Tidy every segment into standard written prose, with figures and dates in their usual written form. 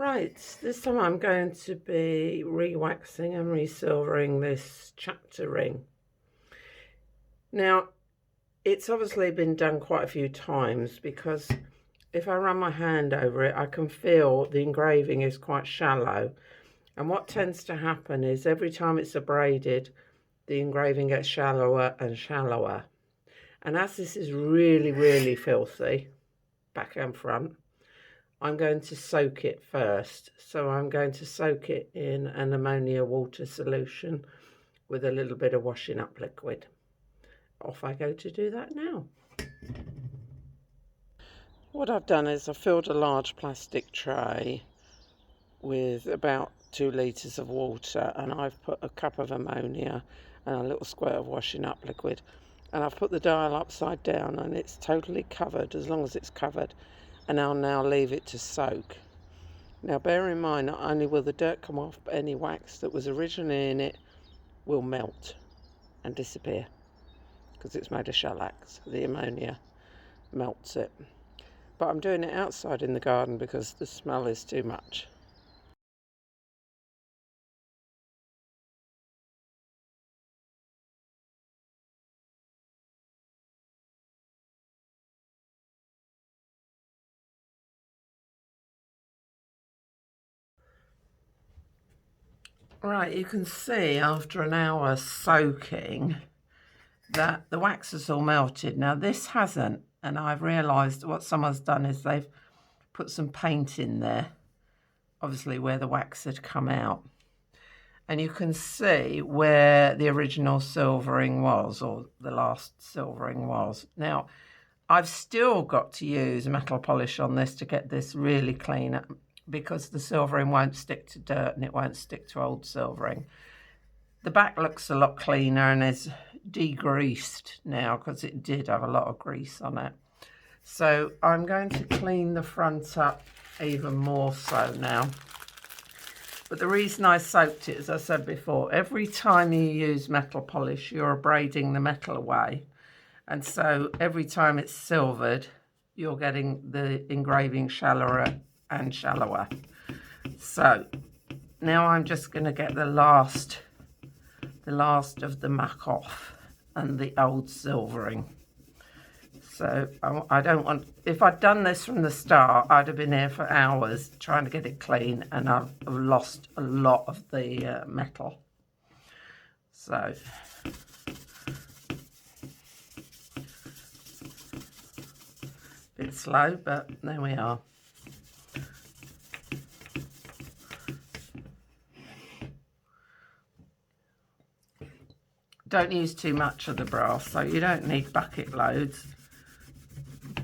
Right, this time I'm going to be re-waxing and re-silvering this chapter ring. Now, it's obviously been done quite a few times because if I run my hand over it, I can feel the engraving is quite shallow. And what tends to happen is every time it's abraded, the engraving gets shallower and shallower. And as this is really, really filthy, back and front, I'm going to soak it first. So I'm going to soak it in an ammonia water solution with a little bit of washing up liquid. Off I go to do that now. What I've done is I've filled a large plastic tray with about 2 litres of water, and I've put a cup of ammonia and a little squirt of washing up liquid, and I've put the dial upside down and it's totally covered, as long as it's covered, and I'll now leave it to soak. Now bear in mind, not only will the dirt come off, but any wax that was originally in it will melt and disappear because it's made of shellac. The ammonia melts it. But I'm doing it outside in the garden because the smell is too much. Right, you can see after an hour soaking that the wax has all melted. Now this hasn't, and I've realised what someone's done is they've put some paint in there, obviously where the wax had come out. And you can see where the original silvering was, or the last silvering was. Now, I've still got to use metal polish on this to get this really clean, because the silvering won't stick to dirt and it won't stick to old silvering. The back looks a lot cleaner and is degreased now because it did have a lot of grease on it. So I'm going to clean the front up even more so now. But the reason I soaked it, as I said before, every time you use metal polish, you're abrading the metal away. And so every time it's silvered, you're getting the engraving shallower and shallower. So now I'm just going to get the last of the muck off and the old silvering. So I don't want, if I'd done this from the start, I'd have been here for hours trying to get it clean, and I've lost a lot of the metal. So a bit slow, but there we are. Don't use too much of the brass, so you don't need bucket loads,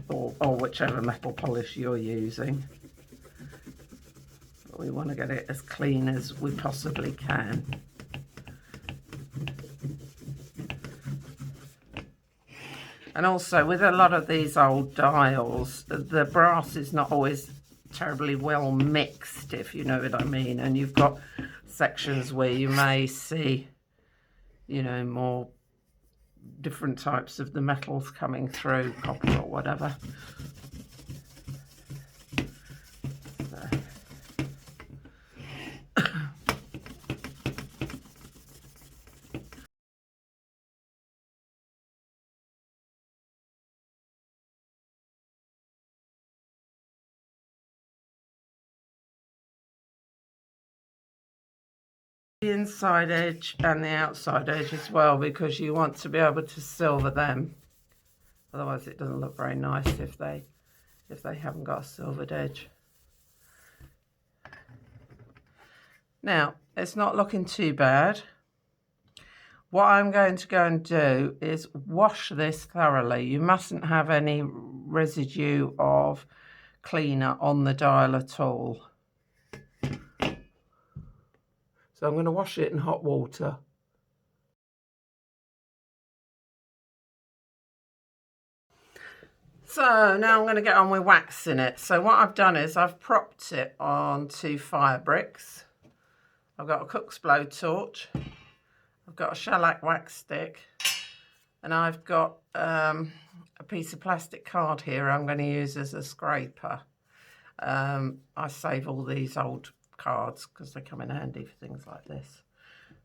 or whichever metal polish you're using. But we want to get it as clean as we possibly can. And also, with a lot of these old dials, the brass is not always terribly well mixed, if you know what I mean. And you've got sections where you may see, you know, more different types of the metals coming through, copper or whatever. The inside edge and the outside edge as well, because you want to be able to silver them. Otherwise it doesn't look very nice if they haven't got a silvered edge. Now, it's not looking too bad. What I'm going to go and do is wash this thoroughly. You mustn't have any residue of cleaner on the dial at all. So I'm going to wash it in hot water. So now I'm going to get on with waxing it. So what I've done is I've propped it on 2 fire bricks. I've got a cook's blowtorch. I've got a shellac wax stick. And I've got a piece of plastic card here I'm going to use as a scraper. I save all these old cards because they come in handy for things like this.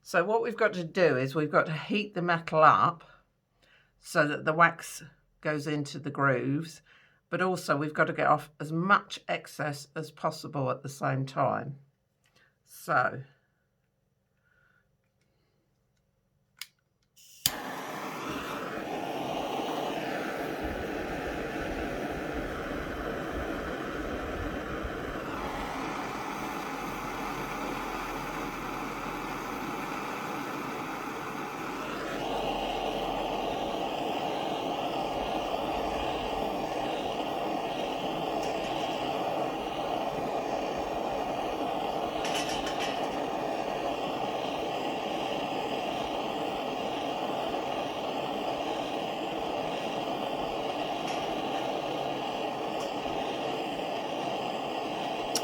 So what we've got to do is we've got to heat the metal up so that the wax goes into the grooves, but also we've got to get off as much excess as possible at the same time. So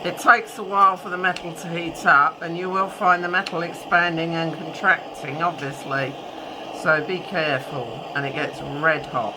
it takes a while for the metal to heat up, and you will find the metal expanding and contracting, obviously. So be careful, and it gets red hot.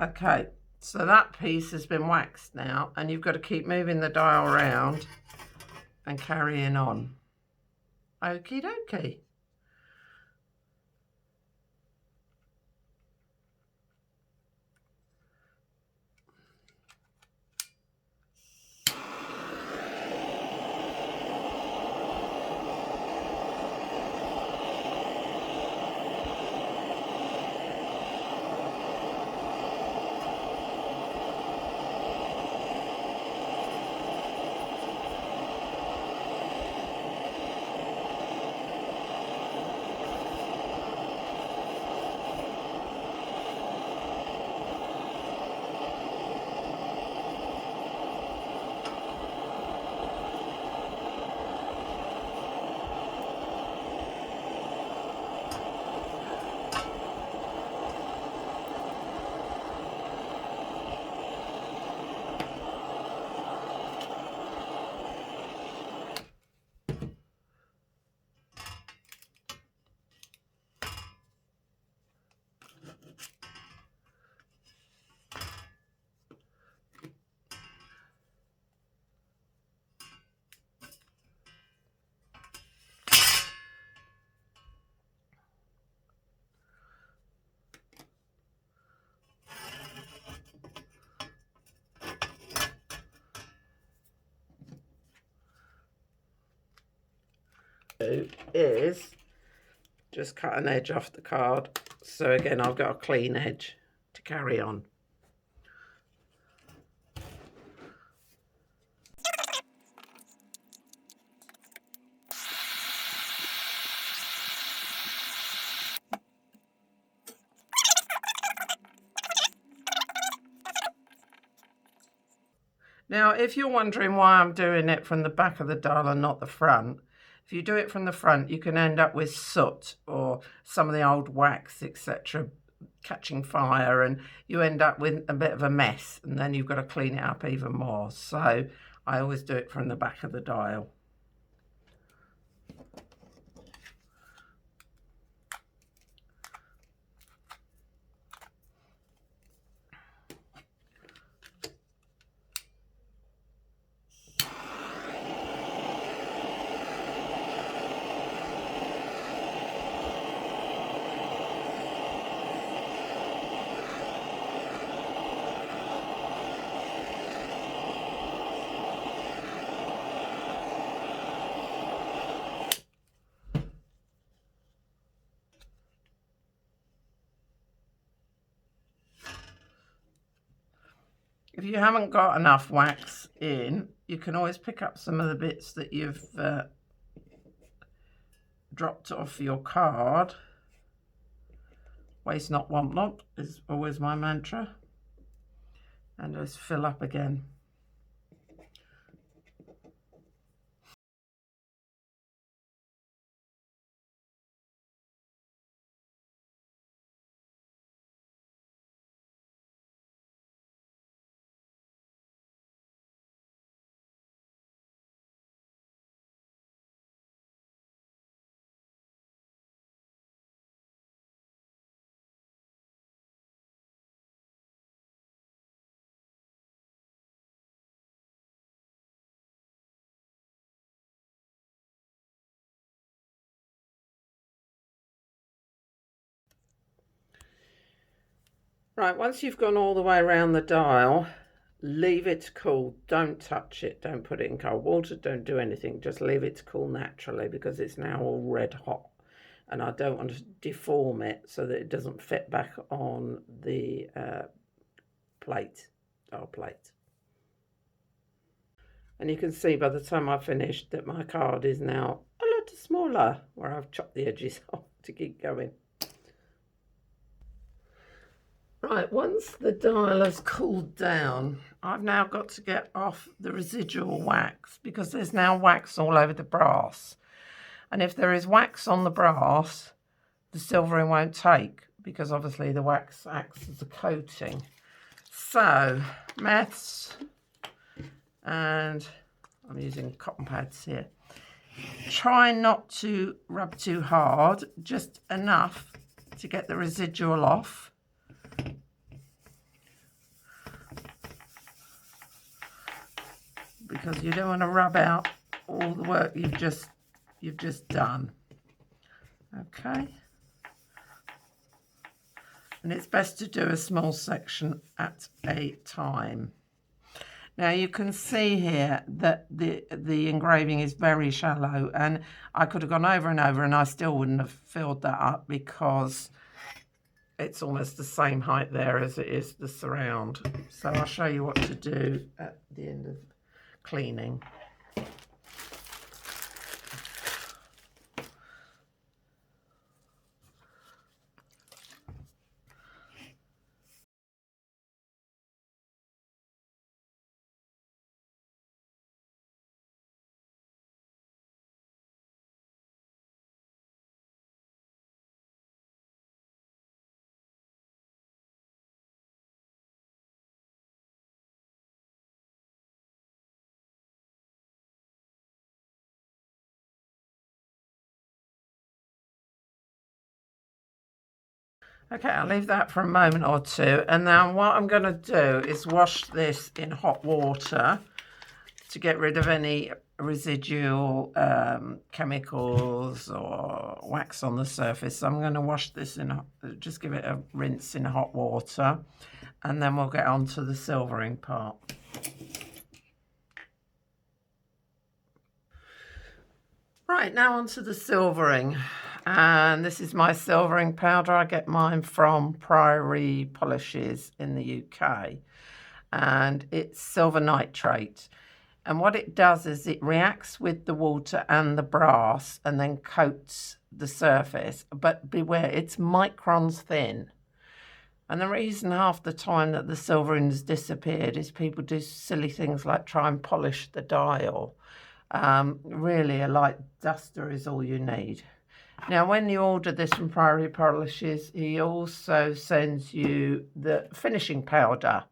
Okay, so that piece has been waxed now, and you've got to keep moving the dial around and carrying on. Okie dokie. Is just cut an edge off the card, so again I've got a clean edge to carry on. Now, if you're wondering why I'm doing it from the back of the dial and not the front, if you do it from the front, you can end up with soot or some of the old wax, etc., catching fire, and you end up with a bit of a mess, and then you've got to clean it up even more. So I always do it from the back of the dial. If you haven't got enough wax in, you can always pick up some of the bits that you've dropped off your card. Waste not, want not is always my mantra. And just fill up again. Right, once you've gone all the way around the dial, leave it to cool. Don't touch it. Don't put it in cold water. Don't do anything. Just leave it to cool naturally because it's now all red hot. And I don't want to deform it so that it doesn't fit back on the dial plate. And you can see by the time I've finished that my card is now a lot smaller, where I've chopped the edges off to keep going. Right, once the dial has cooled down, I've now got to get off the residual wax because there's now wax all over the brass. And if there is wax on the brass, the silvering won't take because obviously the wax acts as a coating. So, maths, and I'm using cotton pads here. Try not to rub too hard, just enough to get the residual off. Because you don't want to rub out all the work you've just done. Okay. And it's best to do a small section at a time. Now you can see here that the engraving is very shallow, and I could have gone over and over and I still wouldn't have filled that up because it's almost the same height there as it is the surround. So I'll show you what to do at the end of cleaning. Okay, I'll leave that for a moment or two, and then what I'm going to do is wash this in hot water to get rid of any residual chemicals or wax on the surface. So I'm going to wash this just give it a rinse in hot water, and then we'll get on to the silvering part. Right, now onto the silvering. And this is my silvering powder. I get mine from Priory Polishes in the UK. And it's silver nitrate. And what it does is it reacts with the water and the brass and then coats the surface. But beware, it's microns thin. And the reason half the time that the silvering has disappeared is people do silly things like try and polish the dial. Really, a light duster is all you need. Now, when you order this from Priory Polishes, he also sends you the finishing powder.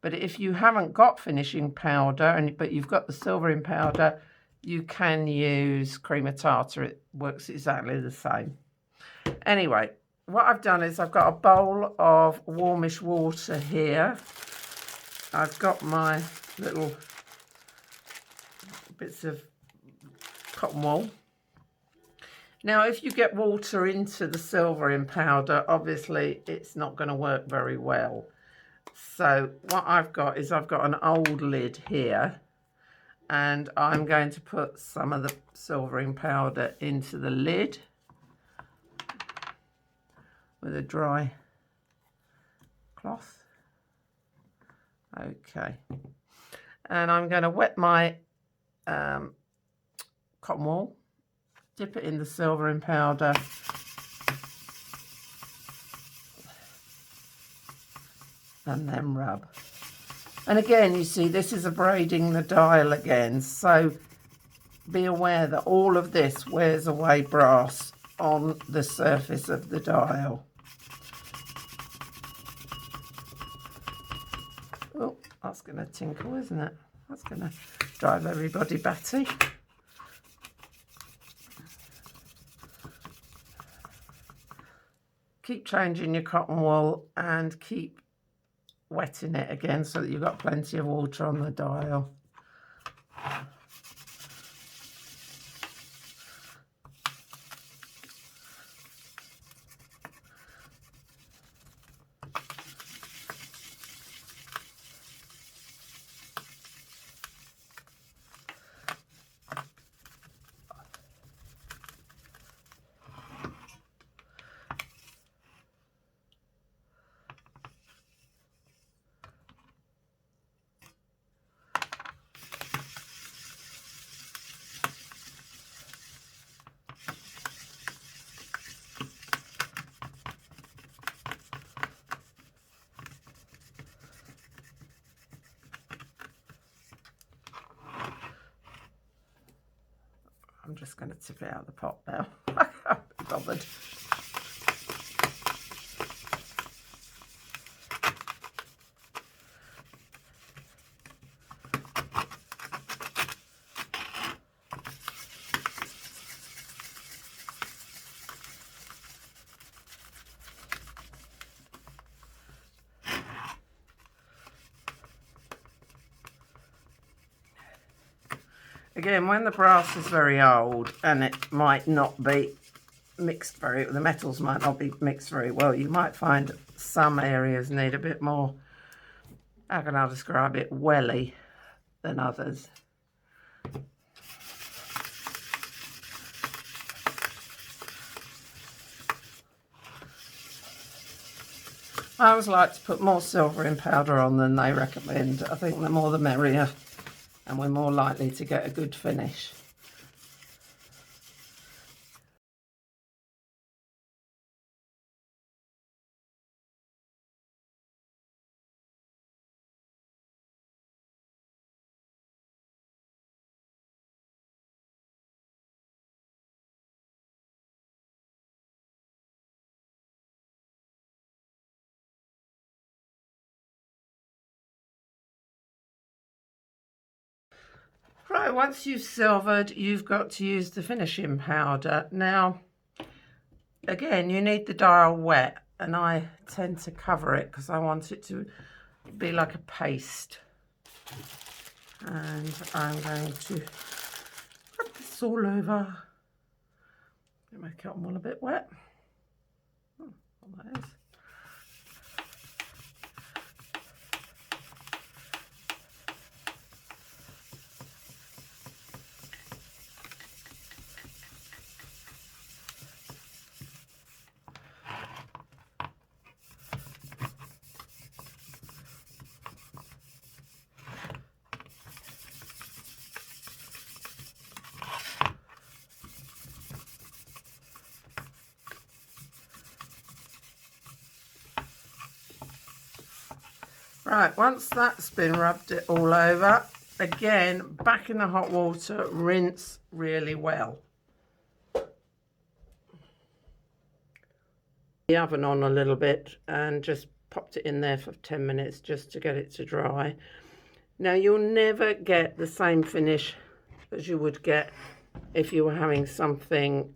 But if you haven't got finishing powder, but you've got the silvering powder, you can use cream of tartar. It works exactly the same. Anyway, what I've done is I've got a bowl of warmish water here. I've got my little bits of cotton wool. Now, if you get water into the silvering powder, obviously it's not going to work very well. So what I've got is I've got an old lid here, and I'm going to put some of the silvering powder into the lid with a dry cloth. Okay. And I'm going to wet my cotton wool, dip it in the silver in powder, and then rub. And again, you see, this is abrading the dial again, so be aware that all of this wears away brass on the surface of the dial. Oh, that's going to tinkle, isn't it? That's going to drive everybody batty. Keep changing your cotton wool and keep wetting it again so that you've got plenty of water on the dial. I'm just going to tip it out of the pot now. I can't be bothered. Again, when the brass is very old and it might not be mixed the metals might not be mixed very well, you might find some areas need a bit more, how can I describe it, welly than others. I always like to put more silver in powder on than they recommend. I think the more the merrier, and we're more likely to get a good finish. Right, once you've silvered, you've got to use the finishing powder. Now, again, you need the dial wet, and I tend to cover it because I want it to be like a paste. And I'm going to rub this all over. Get my cotton wool a bit wet. Oh, well, that is. Right, once that's been rubbed it all over, again, back in the hot water, rinse really well. The oven on a little bit and just popped it in there for 10 minutes just to get it to dry. Now, you'll never get the same finish as you would get if you were having something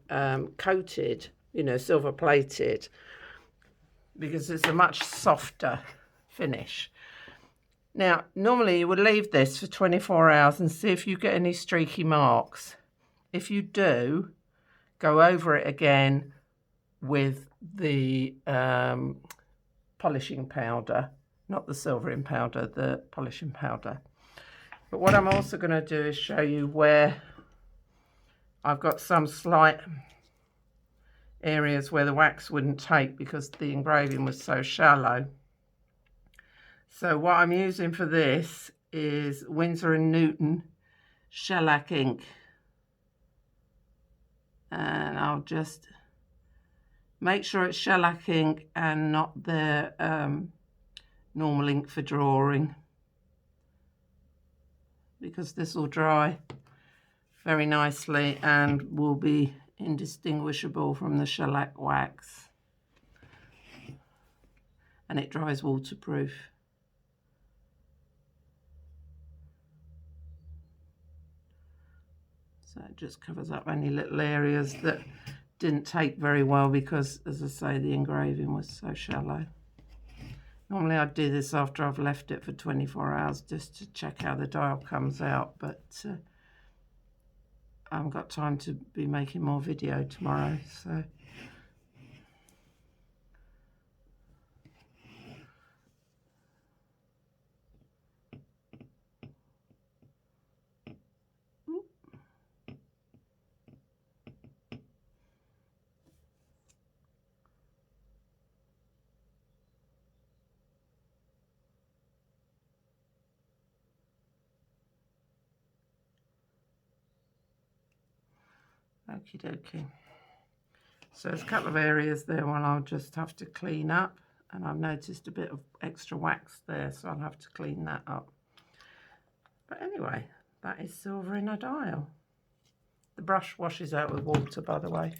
coated, you know, silver plated, because it's a much softer finish. Now, normally you would leave this for 24 hours and see if you get any streaky marks. If you do, go over it again with the polishing powder, not the silvering powder, the polishing powder. But what I'm also going to do is show you where I've got some slight areas where the wax wouldn't take because the engraving was so shallow. So what I'm using for this is Winsor & Newton shellac ink. And I'll just make sure it's shellac ink and not the normal ink for drawing, because this will dry very nicely and will be indistinguishable from the shellac wax, and it dries waterproof. So it just covers up any little areas that didn't take very well because, as I say, the engraving was so shallow. Normally I'd do this after I've left it for 24 hours just to check how the dial comes out, but I haven't got time to be making more video tomorrow, so. Okie dokie. So there's a couple of areas there where I'll just have to clean up, and I've noticed a bit of extra wax there, so I'll have to clean that up. But anyway, that is silver in a dial. The brush washes out with water, by the way.